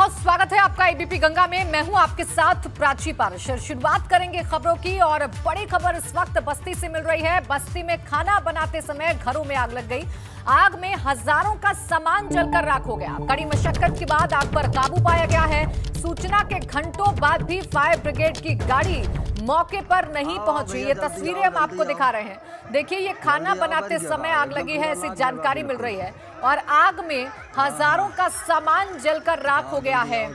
बहुत स्वागत है आपका एबीपी गंगा में। मैं हूं आपके साथ प्राची पारशर। शुरुआत करेंगे खबरों की और बड़ी खबर इस वक्त बस्ती से मिल रही है। बस्ती में खाना बनाते समय घरों में आग लग गई। आग में हजारों का सामान जलकर राख हो गया। कड़ी मशक्कत के बाद आग पर काबू पाया गया है। सूचना के घंटों बाद भी फायर ब्रिगेड की गाड़ी मौके पर नहीं पहुंची। ये तस्वीरें हम आपको दिखा रहे हैं। देखिए, ये खाना बनाते समय आग लगी है, ऐसी जानकारी मिल रही है। और आग में हजारों का सामान जलकर राख हो गया है।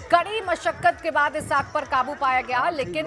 कड़ी मशक्कत के बाद इस आग पर काबू पाया गया, लेकिन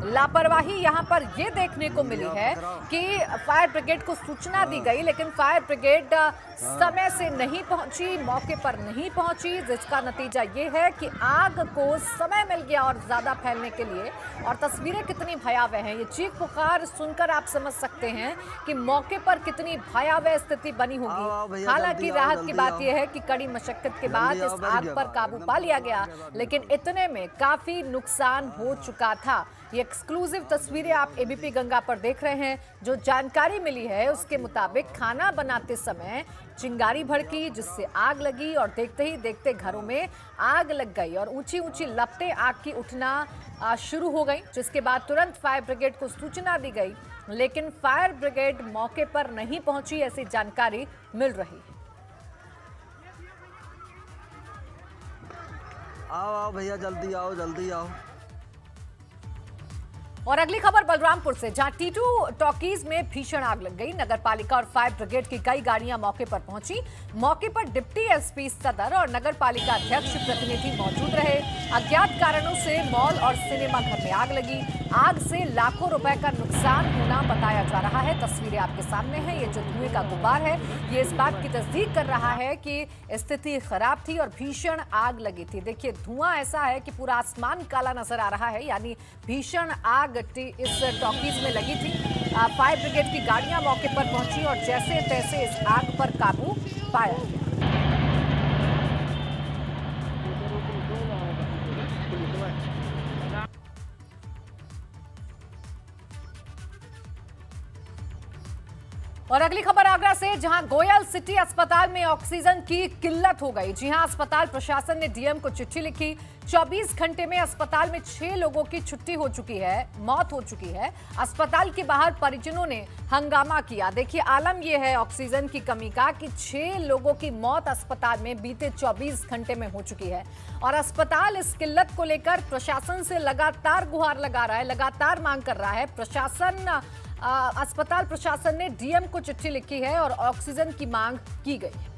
लापरवाही यहां पर यह देखने को मिली है कि फायर ब्रिगेड को सूचना दी गई, लेकिन फायर ब्रिगेड समय से नहीं पहुंची, मौके पर नहीं पहुंची, जिसका नतीजा ये है कि आग को समय मिल गया और ज्यादा फैलने के लिए। और तस्वीरें कितनी भयावह हैं, ये चीख पुकार सुनकर आप समझ सकते हैं कि मौके पर कितनी भयावह स्थिति बनी होगी। हालांकि राहत की बात यह है कि कड़ी मशक्कत के बाद इस आग पर काबू पा लिया गया, लेकिन इतने में काफी नुकसान हो चुका था। ये एक्सक्लूसिव तस्वीरें आप एबीपी गंगा पर देख रहे हैं। जो जानकारी मिली है उसके मुताबिक खाना बनाते समय चिंगारी भड़की, जिससे आग लगी और देखते ही देखते घरों में आग लग गई और ऊंची ऊंची लपटें आग की उठना शुरू हो गई, जिसके बाद तुरंत फायर ब्रिगेड को सूचना दी गई, लेकिन फायर ब्रिगेड मौके पर नहीं पहुंची, ऐसी जानकारी मिल रही है। आओ भैया, जल्दी आओ, जल्दी आओ। और अगली खबर बलरामपुर से, जहां टीटू टॉकीज में भीषण आग लग गई। नगर पालिका और फायर ब्रिगेड की कई गाड़ियां मौके पर पहुंची। मौके पर डिप्टी एसपी सदर और नगर पालिका अध्यक्ष प्रतिनिधि मौजूद रहे। अज्ञात कारणों से मॉल और सिनेमा घर में आग लगी। आग से लाखों रुपए का नुकसान होना बताया जा रहा है। तस्वीरें आपके सामने हैं। ये जो धुएं का गुब्बार है, ये इस बात की तस्दीक कर रहा है कि स्थिति खराब थी और भीषण आग लगी थी। देखिए, धुआं ऐसा है कि पूरा आसमान काला नजर आ रहा है, यानी भीषण आग इस टॉकीज में लगी थी। फायर ब्रिगेड की गाड़ियां मौके पर पहुंची और जैसे तैसे इस आग पर काबू पाया गया। और अगली खबर आगरा से, जहां गोयल सिटी अस्पताल में ऑक्सीजन की किल्लत हो गई। जी हां, अस्पताल प्रशासन ने डीएम को चिट्ठी लिखी। 24 घंटे में अस्पताल में 6 लोगों की छुट्टी हो चुकी है, मौत हो चुकी है। अस्पताल के बाहर परिजनों ने हंगामा किया। देखिए, आलम यह है ऑक्सीजन की कमी का कि 6 लोगों की मौत अस्पताल में बीते 24 घंटे में हो चुकी है। और अस्पताल इस किल्लत को लेकर प्रशासन से लगातार गुहार लगा रहा है, लगातार मांग कर रहा है। अस्पताल प्रशासन ने डीएम को चिट्ठी लिखी है और ऑक्सीजन की मांग की गई है।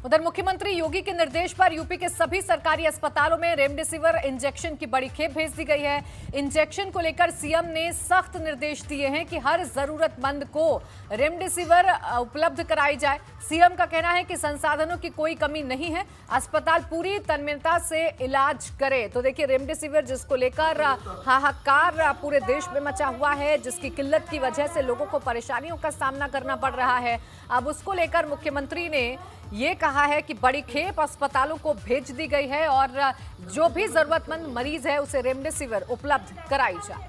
उधर मुख्यमंत्री योगी के निर्देश पर यूपी के सभी सरकारी अस्पतालों में रेमडेसिविर इंजेक्शन की बड़ी खेप भेज दी गई है। इंजेक्शन को लेकर सीएम ने सख्त निर्देश दिए हैं कि हर जरूरतमंद को रेमडेसिविर उपलब्ध कराई जाए। सीएम का कहना है कि संसाधनों की कोई कमी नहीं है, अस्पताल पूरी तन्मयता से इलाज करे। तो देखिए, रेमडेसिविर जिसको लेकर हाहाकार पूरे देश में मचा हुआ है, जिसकी किल्लत की वजह से लोगों को परेशानियों का सामना करना पड़ रहा है, अब उसको लेकर मुख्यमंत्री ने ये कहा है कि बड़ी खेप अस्पतालों को भेज दी गई है और जो भी जरूरतमंद मरीज है उसे रेमडेसिविर उपलब्ध कराई जाए।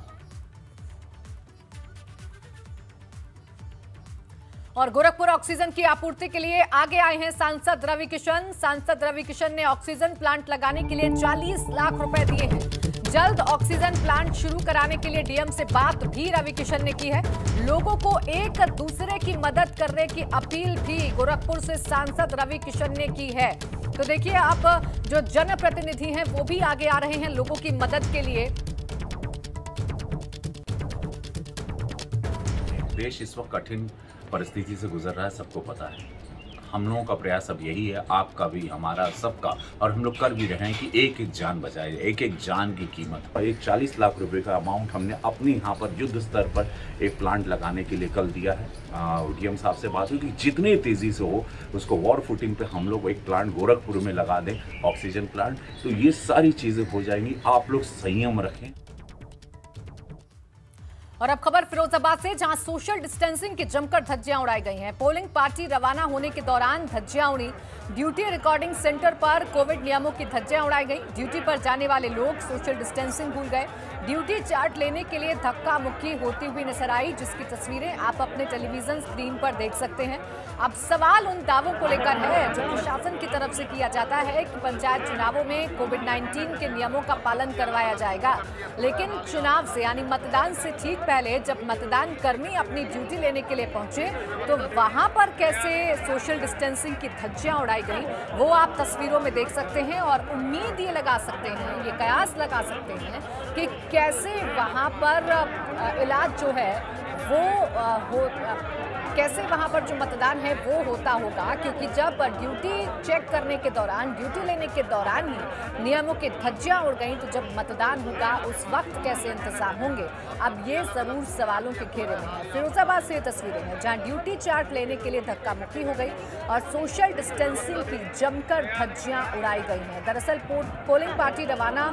और गोरखपुर ऑक्सीजन की आपूर्ति के लिए आगे आए हैं सांसद रवि किशन। सांसद रवि किशन ने ऑक्सीजन प्लांट लगाने के लिए 40 लाख रुपए दिए हैं। जल्द ऑक्सीजन प्लांट शुरू कराने के लिए डीएम से बात भी रवि किशन ने की है। लोगों को एक दूसरे की मदद करने की अपील भी गोरखपुर से सांसद रवि किशन ने की है। तो देखिए, अब जो जनप्रतिनिधि हैं वो भी आगे आ रहे हैं लोगों की मदद के लिए। देश इस वक्त कठिन परिस्थिति से गुजर रहा है, सबको पता है। हम लोगों का प्रयास अब यही है, आपका भी, हमारा, सबका, और हम लोग कर भी रहे हैं कि एक एक जान बचाए, एक एक जान की कीमत। और एक 40 लाख रुपए का अमाउंट हमने अपने यहाँ पर युद्ध स्तर पर एक प्लांट लगाने के लिए कल दिया है। डीएम साहब से बात हुई कि जितनी तेज़ी से हो उसको वॉर फुटिंग पे हम लोग एक प्लांट गोरखपुर में लगा दें, ऑक्सीजन प्लांट। तो ये सारी चीज़ें हो जाएंगी, आप लोग संयम रखें। और अब खबर फिरोजाबाद से, जहां सोशल डिस्टेंसिंग की जमकर धज्जियां उड़ाई गई हैं। पोलिंग पार्टी रवाना होने के दौरान धज्जियां उड़ी। ड्यूटी रिकॉर्डिंग सेंटर पर कोविड नियमों की धज्जियां उड़ाई गई। ड्यूटी पर जाने वाले लोग सोशल डिस्टेंसिंग भूल गए। ड्यूटी चार्ट लेने के लिए धक्का मुक्की होती हुई नजर आई, जिसकी तस्वीरें आप अपने टेलीविजन स्क्रीन पर देख सकते हैं। अब सवाल उन दावों को लेकर है जो प्रशासन की तरफ से किया जाता है कि पंचायत चुनावों में कोविड-19 के नियमों का पालन करवाया जाएगा, लेकिन चुनाव से यानी मतदान से ठीक पहले जब मतदान कर्मी अपनी ड्यूटी लेने के लिए पहुंचे तो वहां पर कैसे सोशल डिस्टेंसिंग की धज्जियां उड़ाई गई, वो आप तस्वीरों में देख सकते हैं। और उम्मीद ये लगा सकते हैं, ये कयास लगा सकते हैं कि कैसे वहां पर इलाज जो है वो कैसे वहां पर जो मतदान है वो होता होगा, क्योंकि जब ड्यूटी चेक करने के दौरान, ड्यूटी लेने के दौरान ही नियमों की धज्जियां उड़ गई, तो जब मतदान होगा उस वक्त कैसे इंतजाम होंगे, अब ये जरूर सवालों के घेरे में है। फिरोजाबाद से ये तस्वीरें हैं जहां ड्यूटी चार्ट लेने के लिए धक्का मुक्की हो गई और सोशल डिस्टेंसिंग की जमकर धज्जियां उड़ाई गई हैं। दरअसल पोलिंग पार्टी रवाना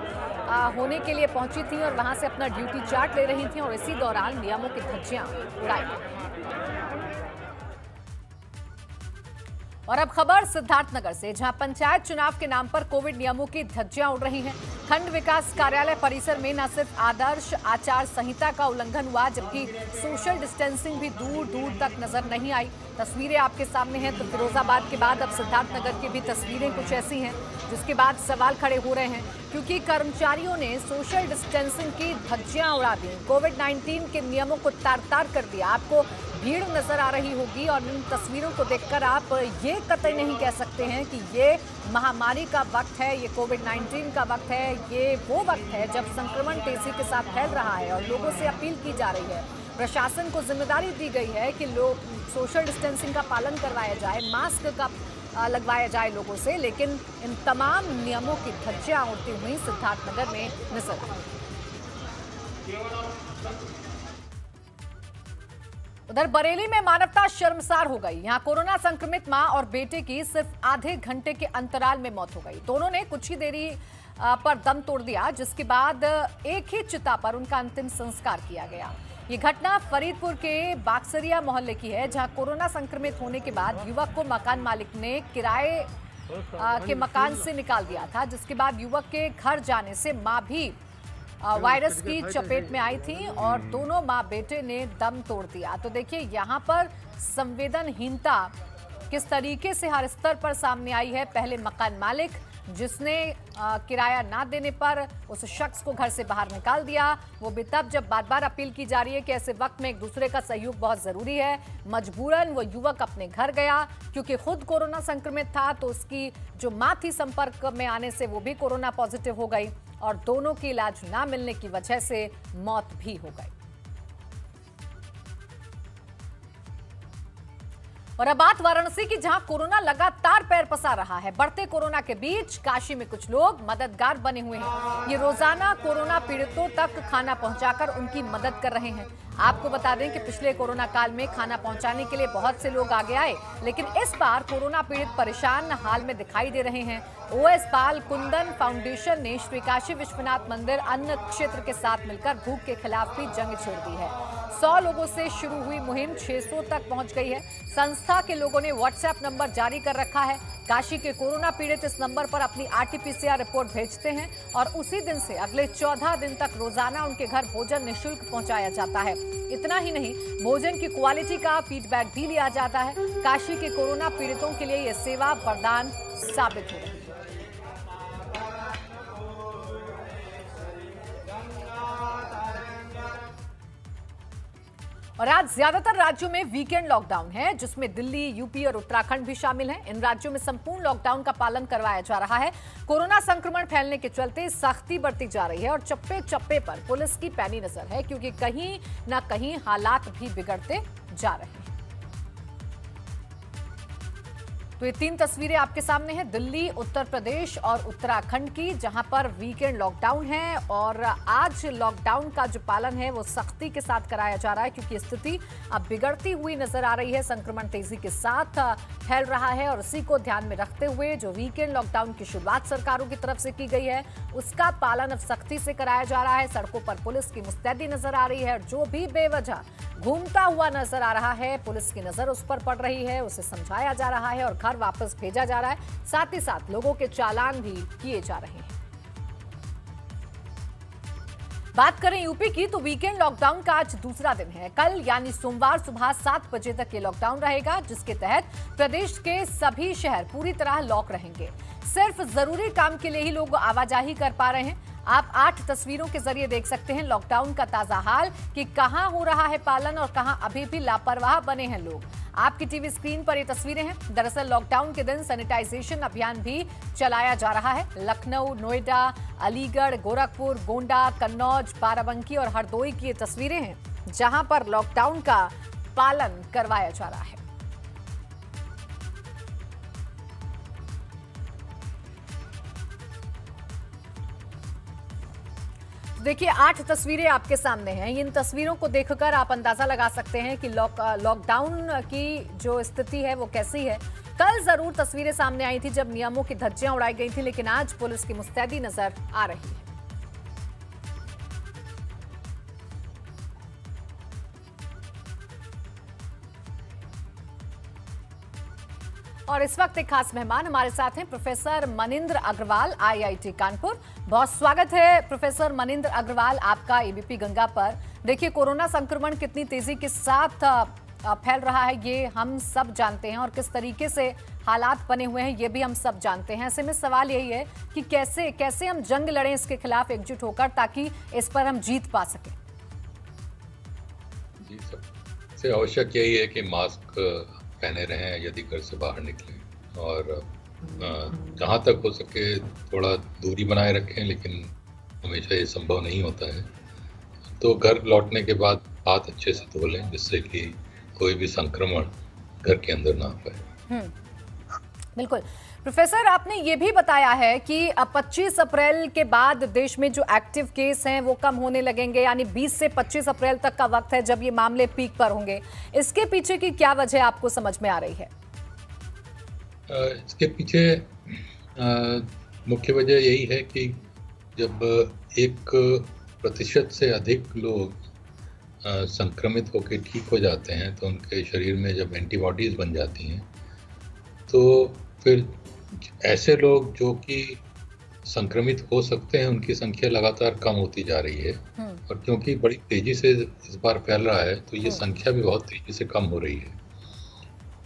होने के लिए पहुंची थी और वहां से अपना ड्यूटी चार्ट ले रही थी और इसी दौरान नियमों की धज्जियां उड़ाई गई। और अब खबर सिद्धार्थनगर से, जहां पंचायत चुनाव के नाम पर कोविड नियमों की धज्जियां उड़ रही हैं। खंड विकास कार्यालय परिसर में न सिर्फ आदर्श आचार संहिता का उल्लंघन हुआ, जबकि सोशल डिस्टेंसिंग भी दूर दूर तक नजर नहीं आई। तस्वीरें आपके सामने हैं, तो फिरोजाबाद के बाद अब सिद्धार्थनगर की भी तस्वीरें कुछ ऐसी हैं, जिसके बाद सवाल खड़े हो रहे हैं, क्योंकि कर्मचारियों ने सोशल डिस्टेंसिंग की धज्जियां उड़ा दी, कोविड-19 के नियमों को तार-तार कर दिया। आपको भीड़ नजर आ रही होगी और इन तस्वीरों को देखकर आप ये कतई नहीं कह सकते हैं कि ये महामारी का वक्त है, ये कोविड-19 का वक्त है, ये वो वक्त है जब संक्रमण तेजी के साथ फैल रहा है और लोगों से अपील की जा रही है। प्रशासन को जिम्मेदारी दी गई है कि लोग सोशल डिस्टेंसिंग का पालन करवाया जाए, मास्क का लगवाया जाए लोगों से, लेकिन इन तमाम नियमों की धज्जियां उड़ती हुई सिद्धार्थनगर में नजर आई। उधर बरेली में मानवता शर्मसार हो गई। यहां कोरोना संक्रमित मां और बेटे की सिर्फ आधे घंटे के अंतराल में मौत हो गई। दोनों ने कुछ ही देरी पर दम तोड़ दिया, जिसके बाद एक ही चिता पर उनका अंतिम संस्कार किया गया। ये घटना फरीदपुर के बाक्सरिया मोहल्ले की है, जहां कोरोना संक्रमित होने के बाद युवक को मकान मालिक ने किराए के मकान से निकाल दिया था, जिसके बाद युवक के घर जाने से मां भी वायरस की चपेट में आई थी और दोनों मां बेटे ने दम तोड़ दिया। तो देखिए यहाँ पर संवेदनहीनता किस तरीके से हर स्तर पर सामने आई है। पहले मकान मालिक, जिसने किराया ना देने पर उस शख्स को घर से बाहर निकाल दिया, वो भी तब जब बार बार अपील की जा रही है कि ऐसे वक्त में एक दूसरे का सहयोग बहुत जरूरी है। मजबूरन वो युवक अपने घर गया, क्योंकि खुद कोरोना संक्रमित था, तो उसकी जो मां थी संपर्क में आने से वो भी कोरोना पॉजिटिव हो गई और दोनों की इलाज ना मिलने की वजह से मौत भी हो गई। और अब बात वाराणसी की, जहां कोरोना लगातार पैर पसार रहा है। बढ़ते कोरोना के बीच काशी में कुछ लोग मददगार बने हुए हैं। ये रोजाना कोरोना पीड़ितों तक खाना पहुंचाकर उनकी मदद कर रहे हैं। आपको बता दें कि पिछले कोरोना काल में खाना पहुंचाने के लिए बहुत से लोग आगे आए, लेकिन इस बार कोरोना पीड़ित परेशान हाल में दिखाई दे रहे हैं। ओएस पाल कुंदन फाउंडेशन ने श्री काशी विश्वनाथ मंदिर अन्न क्षेत्र के साथ मिलकर भूख के खिलाफ भी जंग छेड़ दी है। 100 लोगों से शुरू हुई मुहिम 600 तक पहुंच गई है। संस्था के लोगों ने व्हाट्सएप नंबर जारी कर रखा है। काशी के कोरोना पीड़ित इस नंबर पर अपनी RT-PCR रिपोर्ट भेजते हैं और उसी दिन से अगले 14 दिन तक रोजाना उनके घर भोजन निःशुल्क पहुंचाया जाता है। इतना ही नहीं, भोजन की क्वालिटी का फीडबैक भी लिया जाता है। काशी के कोरोना पीड़ितों के लिए यह सेवा वरदान साबित हो रही है। और आज ज्यादातर राज्यों में वीकेंड लॉकडाउन है, जिसमें दिल्ली, यूपी और उत्तराखंड भी शामिल हैं। इन राज्यों में संपूर्ण लॉकडाउन का पालन करवाया जा रहा है। कोरोना संक्रमण फैलने के चलते सख्ती बरती जा रही है और चप्पे चप्पे पर पुलिस की पैनी नजर है, क्योंकि कहीं ना कहीं हालात भी बिगड़ते जा रहे हैं। तो ये 3 तस्वीरें आपके सामने हैं दिल्ली, उत्तर प्रदेश और उत्तराखंड की, जहां पर वीकेंड लॉकडाउन है और आज लॉकडाउन का जो पालन है वो सख्ती के साथ कराया जा रहा है क्योंकि स्थिति अब बिगड़ती हुई नजर आ रही है। संक्रमण तेजी के साथ फैल रहा है और इसी को ध्यान में रखते हुए जो वीकेंड लॉकडाउन की शुरुआत सरकारों की तरफ से की गई है उसका पालन अब सख्ती से कराया जा रहा है। सड़कों पर पुलिस की मुस्तैदी नजर आ रही है और जो भी बेवजह घूमता हुआ नजर आ रहा है पुलिस की नजर उस पर पड़ रही है, उसे समझाया जा रहा है और घर वापस भेजा जा रहा है। साथ ही साथ लोगों के चालान भी किए जा रहे हैं। बात करें यूपी की तो वीकेंड लॉकडाउन का आज दूसरा दिन है। कल यानी सोमवार सुबह 7 बजे तक ये लॉकडाउन रहेगा जिसके तहत प्रदेश के सभी शहर पूरी तरह लॉक रहेंगे। सिर्फ जरूरी काम के लिए ही लोग आवाजाही कर पा रहे हैं। आप 8 तस्वीरों के जरिए देख सकते हैं लॉकडाउन का ताजा हाल कि कहां हो रहा है पालन और कहां अभी भी लापरवाह बने हैं लोग। आपकी टीवी स्क्रीन पर ये तस्वीरें हैं। दरअसल लॉकडाउन के दिन सैनिटाइजेशन अभियान भी चलाया जा रहा है। लखनऊ, नोएडा, अलीगढ़, गोरखपुर, गोंडा, कन्नौज, बाराबंकी और हरदोई की ये तस्वीरें हैं जहां पर लॉकडाउन का पालन करवाया जा रहा है। देखिए 8 तस्वीरें आपके सामने हैं। इन तस्वीरों को देखकर आप अंदाजा लगा सकते हैं कि लॉकडाउन की जो स्थिति है वो कैसी है। कल जरूर तस्वीरें सामने आई थी जब नियमों की धज्जियां उड़ाई गई थी, लेकिन आज पुलिस की मुस्तैदी नजर आ रही है। और इस वक्त एक खास मेहमान हमारे साथ हैं प्रोफेसर मनिंद्र अग्रवाल, आईआईटी कानपुर। बहुत स्वागत है प्रोफेसर मनिंद्र अग्रवाल आपका एबीपी गंगा पर। देखिए कोरोना संक्रमण कितनी तेजी के साथ फैल रहा है ये हम सब जानते हैं और किस तरीके से हालात बने हुए हैं ये भी हम सब जानते हैं। ऐसे में सवाल यही है कि कैसे हम जंग लड़ें इसके खिलाफ एकजुट होकर ताकि इस पर हम जीत पा सकें। जी सबसे आवश्यक यही है कि मास्क पहने रहें यदि घर से बाहर निकलें और जहाँ तक हो सके थोड़ा दूरी बनाए रखें, लेकिन हमेशा ये संभव नहीं होता है। तो घर लौटने के बाद हाथ अच्छे से धो लें जिससे कि कोई भी संक्रमण घर के अंदर ना पाए। बिल्कुल प्रोफेसर, आपने ये भी बताया है कि 25 अप्रैल के बाद देश में जो एक्टिव केस हैं वो कम होने लगेंगे, यानी 20 से 25 अप्रैल तक का वक्त है जब ये मामले पीक पर होंगे। इसके पीछे की क्या वजह आपको समझ में आ रही है? इसके पीछे मुख्य वजह यही है कि जब 1% से अधिक लोग संक्रमित होकर ठीक हो जाते हैं तो उनके शरीर में जब एंटीबॉडीज बन जाती हैं तो फिर ऐसे लोग जो कि संक्रमित हो सकते हैं उनकी संख्या लगातार कम होती जा रही है। और क्योंकि बड़ी तेजी से इस बार फैल रहा है तो ये संख्या भी बहुत तेजी से कम हो रही है।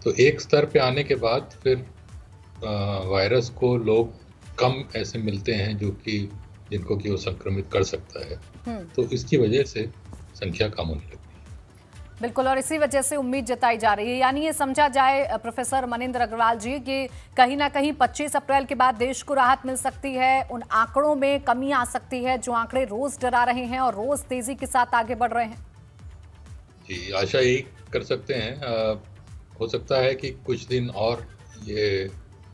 तो एक स्तर पे आने के बाद फिर वायरस को लोग कम ऐसे मिलते हैं जो कि जिनको कि वो संक्रमित कर सकता है, तो इसकी वजह से संख्या कम होने लगती है। बिल्कुल, और इसी वजह से उम्मीद जताई जा रही है। यानी ये समझा जाए प्रोफेसर मनिंद्र अग्रवाल जी कि कहीं ना कहीं 25 अप्रैल के बाद देश को राहत मिल सकती है, उन आंकड़ों में कमी आ सकती है जो आंकड़े रोज डरा रहे हैं और रोज तेजी के साथ आगे बढ़ रहे हैं। जी आशा यही कर सकते हैं। हो सकता है कि कुछ दिन और ये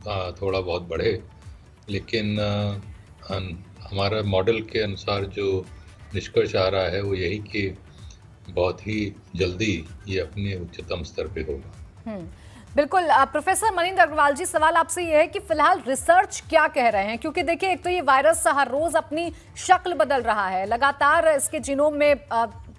थोड़ा बहुत बढ़े, लेकिन हमारा मॉडल के अनुसार जो निष्कर्ष आ रहा है वो यही कि बहुत ही जल्दी ये अपने उच्चतम स्तर पे होगा। बिल्कुल प्रोफेसर मनिंद्र अग्रवाल जी, सवाल आपसे ये है कि फिलहाल रिसर्च क्या कह रहे हैं, क्योंकि देखिए एक तो ये वायरस हर रोज अपनी शक्ल बदल रहा है, लगातार इसके जीनोम में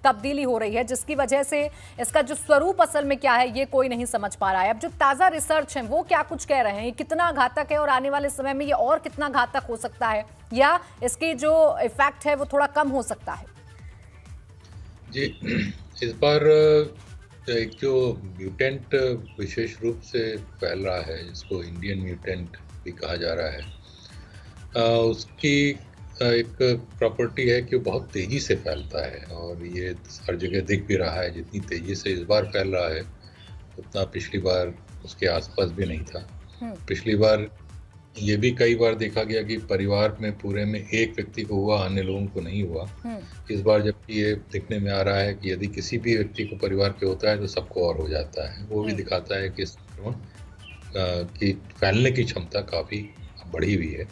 तब्दीली हो रही है जिसकी वजह से इसका जो स्वरूप असल में क्या है ये कोई नहीं समझ पा रहा है। अब जो ताज़ा रिसर्च है वो क्या कुछ कह रहे हैं, ये कितना घातक है और आने वाले समय में ये और कितना घातक हो सकता है या इसकी जो इफेक्ट है वो थोड़ा कम हो सकता है? जी इस बार एक जो म्यूटेंट विशेष रूप से फैल रहा है जिसको इंडियन म्यूटेंट भी कहा जा रहा है, उसकी एक प्रॉपर्टी है कि वो बहुत तेज़ी से फैलता है और ये हर जगह दिख भी रहा है। जितनी तेज़ी से इस बार फैल रहा है उतना पिछली बार उसके आसपास भी नहीं था। पिछली बार ये भी कई बार देखा गया कि परिवार में पूरे में एक व्यक्ति को हुआ, अन्य लोगों को नहीं हुआ। इस बार जबकि ये दिखने में आ रहा है कि यदि किसी भी व्यक्ति को परिवार के होता है तो सबको और हो जाता है, वो भी दिखाता है कि संक्रमण की फैलने की क्षमता काफ़ी बढ़ी हुई है,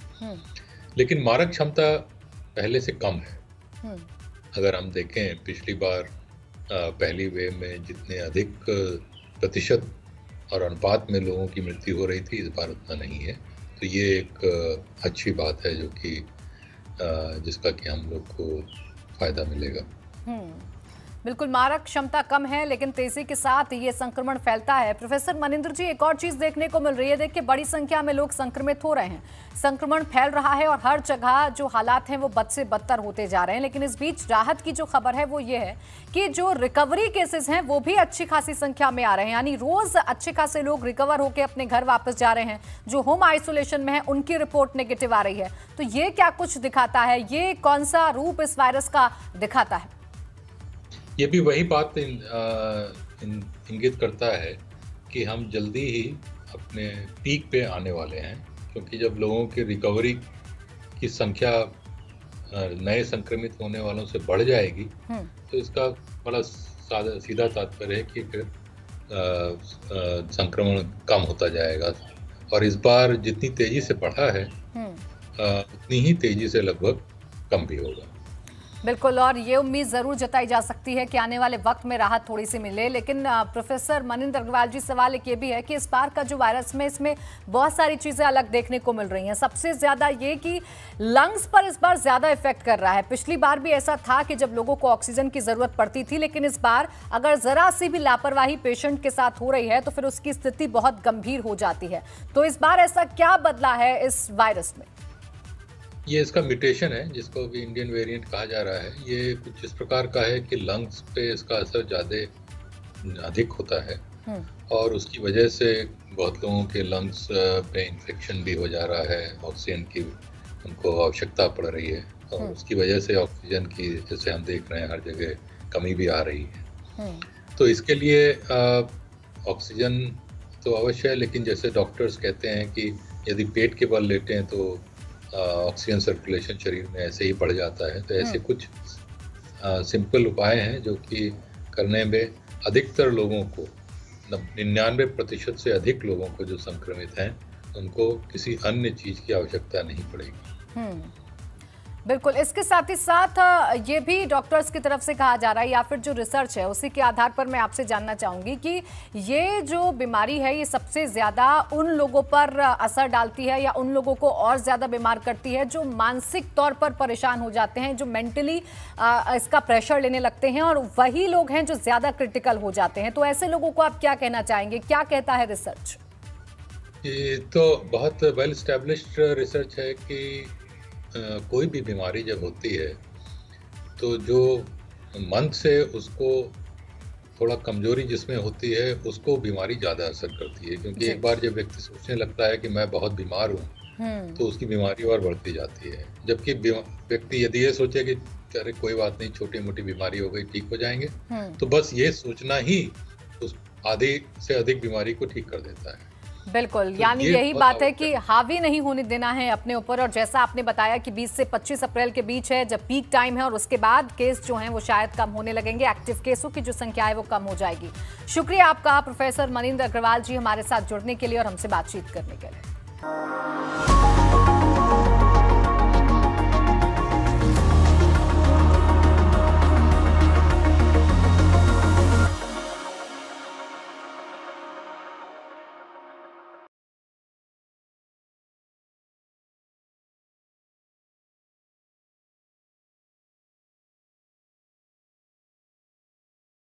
लेकिन मारक क्षमता पहले से कम है। अगर हम देखें पिछली बार पहली वेव में जितने अधिक प्रतिशत और अनुपात में लोगों की मृत्यु हो रही थी, इस बार उतना नहीं है। तो ये एक अच्छी बात है जो कि जिसका कि हम लोग को फायदा मिलेगा। बिल्कुल, मारक क्षमता कम है लेकिन तेजी के साथ ये संक्रमण फैलता है। प्रोफेसर मनिंदर जी, एक और चीज देखने को मिल रही है, देखिए बड़ी संख्या में लोग संक्रमित हो रहे हैं, संक्रमण फैल रहा है और हर जगह जो हालात हैं वो बद से बदतर होते जा रहे हैं। लेकिन इस बीच राहत की जो खबर है वो ये है कि जो रिकवरी केसेस हैं वो भी अच्छी खासी संख्या में आ रहे हैं, यानी रोज अच्छे खासे लोग रिकवर होकर अपने घर वापस जा रहे हैं। जो होम आइसोलेशन में है उनकी रिपोर्ट नेगेटिव आ रही है। तो ये क्या कुछ दिखाता है, ये कौन सा रूप इस वायरस का दिखाता है? ये भी वही बात इंगित करता है कि हम जल्दी ही अपने पीक पे आने वाले हैं, क्योंकि जब लोगों की रिकवरी की संख्या नए संक्रमित होने वालों से बढ़ जाएगी तो इसका बड़ा सीधा तात्पर्य है कि फिर संक्रमण कम होता जाएगा। और इस बार जितनी तेजी से बढ़ा है उतनी ही तेजी से लगभग कम भी होगा। बिल्कुल, और ये उम्मीद जरूर जताई जा सकती है कि आने वाले वक्त में राहत थोड़ी सी मिले। लेकिन प्रोफेसर मनिंदर अग्रवाल जी, सवाल एक ये भी है कि इस बार का जो वायरस में इसमें बहुत सारी चीजें अलग देखने को मिल रही हैं। सबसे ज्यादा ये कि लंग्स पर इस बार ज्यादा इफेक्ट कर रहा है। पिछली बार भी ऐसा था कि जब लोगों को ऑक्सीजन की जरूरत पड़ती थी, लेकिन इस बार अगर जरा सी भी लापरवाही पेशेंट के साथ हो रही है तो फिर उसकी स्थिति बहुत गंभीर हो जाती है। तो इस बार ऐसा क्या बदला है इस वायरस में? ये इसका म्यूटेशन है जिसको कि इंडियन वेरिएंट कहा जा रहा है। ये कुछ इस प्रकार का है कि लंग्स पे इसका असर ज़्यादा अधिक होता है और उसकी वजह से बहुत लोगों के लंग्स पे इन्फेक्शन भी हो जा रहा है, ऑक्सीजन की उनको आवश्यकता पड़ रही है और उसकी वजह से ऑक्सीजन की, जैसे हम देख रहे हैं, हर जगह कमी भी आ रही है। तो इसके लिए ऑक्सीजन तो अवश्य है, लेकिन जैसे डॉक्टर्स कहते हैं कि यदि पेट के बल लेटे हैं तो ऑक्सीजन सर्कुलेशन शरीर में ऐसे ही बढ़ जाता है। तो ऐसे कुछ सिंपल उपाय हैं जो कि करने में अधिकतर लोगों को, 99% से अधिक लोगों को जो संक्रमित हैं उनको किसी अन्य चीज़ की आवश्यकता नहीं पड़ेगी। बिल्कुल, इसके साथ ही साथ ये भी डॉक्टर्स की तरफ से कहा जा रहा है या फिर जो रिसर्च है उसी के आधार पर मैं आपसे जानना चाहूँगी कि ये जो बीमारी है ये सबसे ज़्यादा उन लोगों पर असर डालती है या उन लोगों को और ज़्यादा बीमार करती है जो मानसिक तौर पर परेशान हो जाते हैं, जो मेंटली इसका प्रेशर लेने लगते हैं, और वही लोग हैं जो ज़्यादा क्रिटिकल हो जाते हैं। तो ऐसे लोगों को आप क्या कहना चाहेंगे, क्या कहता है रिसर्च? ये तो बहुत वेल एस्टेब्लिश्ड रिसर्च है कि कोई भी बीमारी जब होती है तो जो मन से उसको थोड़ा कमजोरी जिसमें होती है उसको बीमारी ज़्यादा असर करती है, क्योंकि एक बार जब व्यक्ति सोचने लगता है कि मैं बहुत बीमार हूँ तो उसकी बीमारी और बढ़ती जाती है। जबकि व्यक्ति यदि ये सोचे कि अरे कोई बात नहीं, छोटी मोटी बीमारी हो गई, ठीक हो जाएंगे, तो बस ये सोचना ही उस आधी से अधिक बीमारी को ठीक कर देता है। बिल्कुल, यानी यही बात है कि हावी नहीं होने देना है अपने ऊपर। और जैसा आपने बताया कि 20 से 25 अप्रैल के बीच है जब पीक टाइम है, और उसके बाद केस जो हैं वो शायद कम होने लगेंगे, एक्टिव केसों की जो संख्या है वो कम हो जाएगी। शुक्रिया आपका प्रोफेसर मनिंदर अग्रवाल जी हमारे साथ जुड़ने के लिए और हमसे बातचीत करने के लिए।